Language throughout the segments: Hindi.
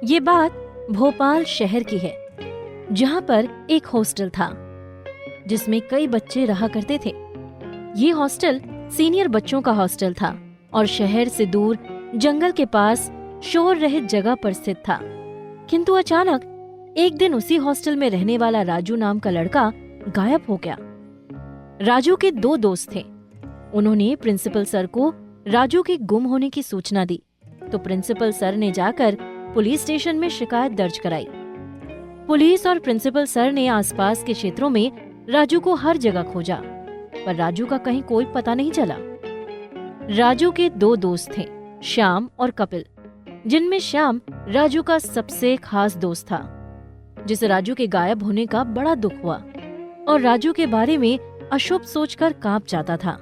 ये बात भोपाल शहर की है, जहाँ पर एक हॉस्टल था जिसमें कई बच्चे रहा करते थे। ये हॉस्टल सीनियर बच्चों का हॉस्टल था और शहर से दूर जंगल के पास शोर रहित जगह पर स्थित था। किंतु अचानक एक दिन उसी हॉस्टल में रहने वाला राजू नाम का लड़का गायब हो गया। राजू के दो दोस्त थे। उन्होंने प्रिंसिपल सर को राजू के गुम होने की सूचना दी, तो प्रिंसिपल सर ने जाकर पुलिस स्टेशन में शिकायत दर्ज कराई। पुलिस और प्रिंसिपल सर ने आसपास के क्षेत्रों में राजू को हर जगह खोजा, पर राजू का कहीं कोई पता नहीं चला। राजू के दो दोस्त थे, श्याम और कपिल, जिनमें श्याम राजू का सबसे खास दोस्त था, जिसे राजू के गायब होने का बड़ा दुख हुआ और राजू के बारे में अशुभ सोचकर कांप जाता था।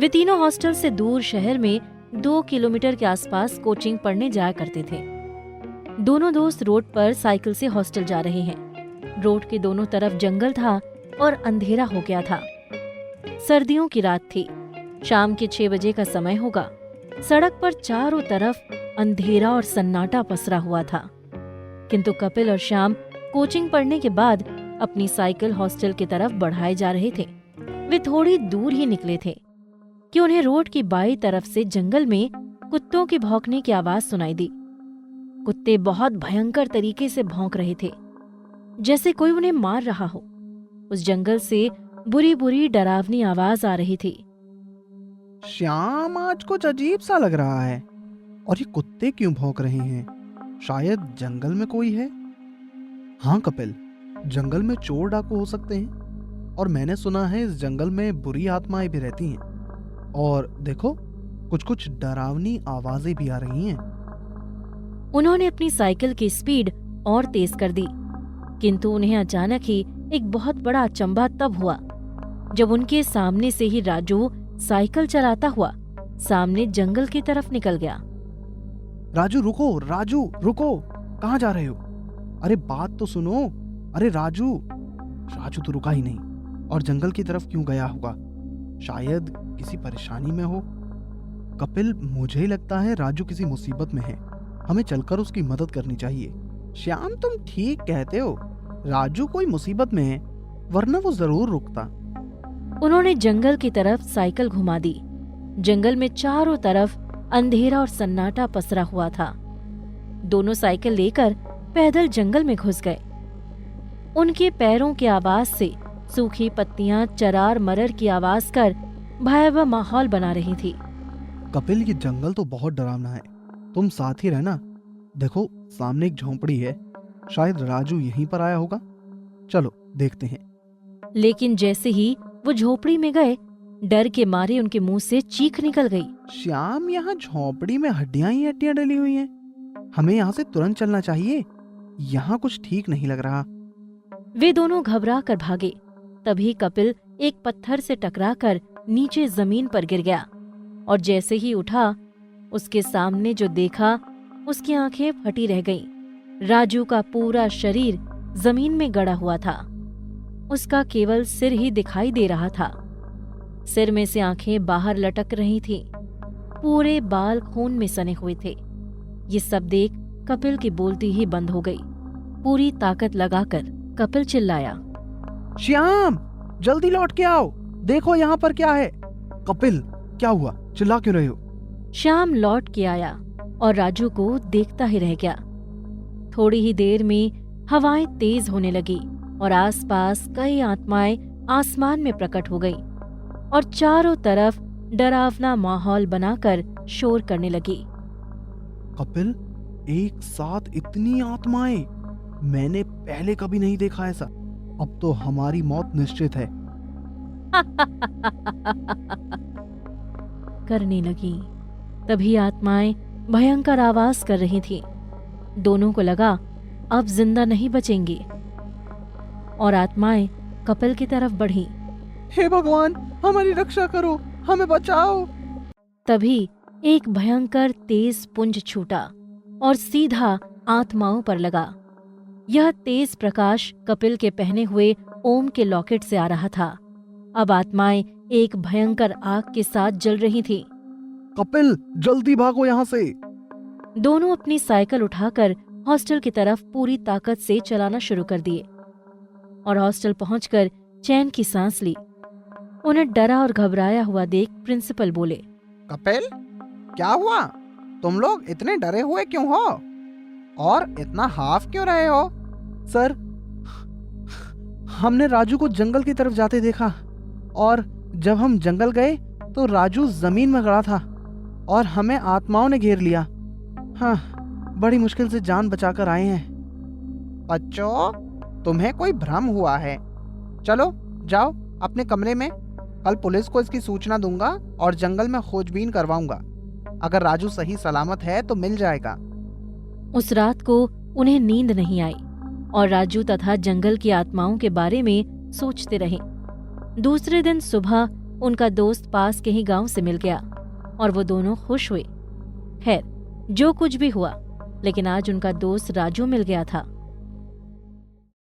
वे तीनों हॉस्टल से दूर शहर में 2 किलोमीटर के आसपास कोचिंग पढ़ने जाया करते थे। दोनों दोस्त रोड पर साइकिल से हॉस्टल जा रहे हैं। रोड के दोनों तरफ जंगल था और अंधेरा हो गया था। सर्दियों की रात थी, शाम के 6 बजे का समय होगा। सड़क पर चारों तरफ अंधेरा और सन्नाटा पसरा हुआ था। किंतु कपिल और श्याम कोचिंग पढ़ने के बाद अपनी साइकिल हॉस्टल की तरफ बढ़ाए जा रहे थे। वे थोड़ी दूर ही निकले थे कि उन्हें रोड की बाईं तरफ से जंगल में कुत्तों के भौंकने की आवाज सुनाई दी। कुत्ते बहुत भयंकर तरीके से भौंक रहे थे, जैसे कोई उन्हें मार रहा हो। उस जंगल से बुरी बुरी डरावनी आवाज आ रही थी। श्याम, आज कुछ अजीब सा लग रहा है। और ये कुत्ते क्यों भौंक रहे हैं? शायद जंगल में कोई है। हाँ कपिल, जंगल में चोर डाकू हो सकते हैं, और मैंने सुना है इस जंगल में बुरी आत्माएं भी रहती हैं। और देखो, कुछ कुछ डरावनी आवाजें भी आ रही हैं। उन्होंने अपनी साइकिल की स्पीड और तेज कर दी, किंतु उन्हें अचानक ही एक बहुत बड़ा अचंभा तब हुआ जब उनके सामने से ही राजू साइकिल चलाता हुआ सामने जंगल की तरफ निकल गया। राजू रुको, राजू रुको, कहाँ जा रहे हो? अरे बात तो सुनो। अरे राजू। राजू तो रुका ही नहीं और जंगल की तरफ क्यों गया होगा? शायद किसी परेशानी में हो। कपिल, मुझे लगता है राजू किसी मुसीबत में है। हमें चलकर उसकी मदद करनी चाहिए। श्याम, तुम ठीक कहते हो। राजू कोई मुसीबत में है, वरना वो जरूर रुकता। उन्होंने जंगल की तरफ साइकिल घुमा दी। जंगल में चारों तरफ अंधेरा और सन्नाटा पसरा हुआ था। दोनों साइकिल लेकर पैदल जंगल में घुस गए। उनके पैरों की आवाज से सूखी पत्तियां चरार मरर की आवाज कर भयावह माहौल बना रही थी। कपिल, ये जंगल तो बहुत डरावना है। तुम साथ ही रहना। देखो, सामने एक झोंपड़ी है। शायद राजू यहीं पर आया होगा। चलो देखते हैं। लेकिन जैसे ही वो झोपड़ी में गए, डर के मारे उनके मुंह से चीख निकल गई। श्याम, यहाँ झोंपड़ी में हड्डियां ही हड्डियां डली हुई हैं। हमें यहाँ से तुरंत चलना चाहिए। यहाँ कुछ ठीक नहीं लग रहा। वे दोनों घबरा कर भागे। तभी कपिल एक पत्थर से टकराकर नीचे जमीन पर गिर गया और जैसे ही उठा, उसके सामने जो देखा, उसकी आंखें फटी रह गईं। राजू का पूरा शरीर जमीन में गड़ा हुआ था। उसका केवल सिर ही दिखाई दे रहा था। सिर में से आंखें बाहर लटक रही थीं। पूरे बाल खून में सने हुए थे। ये सब देख कपिल की बोलती ही बंद हो गई। पूरी ताकत लगाकर कपिल चिल्लाया, श्याम, जल्दी लौट के आओ। देखो यहाँ पर क्या है। कपिल, क्या हुआ? चिल्ला क्यों रहे हो? श्याम लौट के आया और राजू को देखता ही रह गया। थोड़ी ही देर में हवाएं तेज होने लगी और आसपास कई आत्माएं आसमान में प्रकट हो गईं और चारों तरफ डरावना माहौल बनाकर शोर करने लगी। कपिल, एक साथ इतनी आत्माएं मैंने पहले कभी नहीं देखा ऐसा। अब तो हमारी मौत निश्चित है। करने लगी। तभी आत्माएं भयंकर आवाज कर रही थीं। दोनों को लगा अब जिंदा नहीं बचेंगे और आत्माएं कपिल की तरफ बढ़ीं। हे भगवान, हमारी रक्षा करो, हमें बचाओ। तभी एक भयंकर तेज पुंज छूटा और सीधा आत्माओं पर लगा। यह तेज प्रकाश कपिल के पहने हुए ओम के लॉकेट से आ रहा था। अब आत्माएं एक भयंकर आग के साथ जल रही थीं। कपिल जल्दी भागो यहाँ से। दोनों अपनी साइकिल उठाकर हॉस्टल की तरफ पूरी ताकत से चलाना शुरू कर दिए और हॉस्टल पहुंचकर चैन की सांस ली। उन्हें डरा और घबराया हुआ देख प्रिंसिपल बोले, कपिल, क्या हुआ? तुम लोग इतने डरे हुए क्यों हो और इतना हाफ क्यों रहे हो? सर, हमने राजू को जंगल की तरफ जाते देखा और जब हम जंगल गए तो राजू जमीन में गड़ा था और हमें आत्माओं ने घेर लिया। हाँ, बड़ी मुश्किल से जान बचाकर आए हैं। बच्चों, तुम्हें कोई भ्रम हुआ है। चलो जाओ अपने कमरे में। कल पुलिस को इसकी सूचना दूंगा और जंगल में खोजबीन करवाऊंगा। अगर राजू सही सलामत है तो मिल जाएगा। उस रात को उन्हें नींद नहीं आई और राजू तथा जंगल की आत्माओं के बारे में सोचते रहे। दूसरे दिन सुबह उनका दोस्त पास के ही गांव से मिल गया और वो दोनों खुश हुए। खैर, जो कुछ भी हुआ, लेकिन आज उनका दोस्त राजू मिल गया था।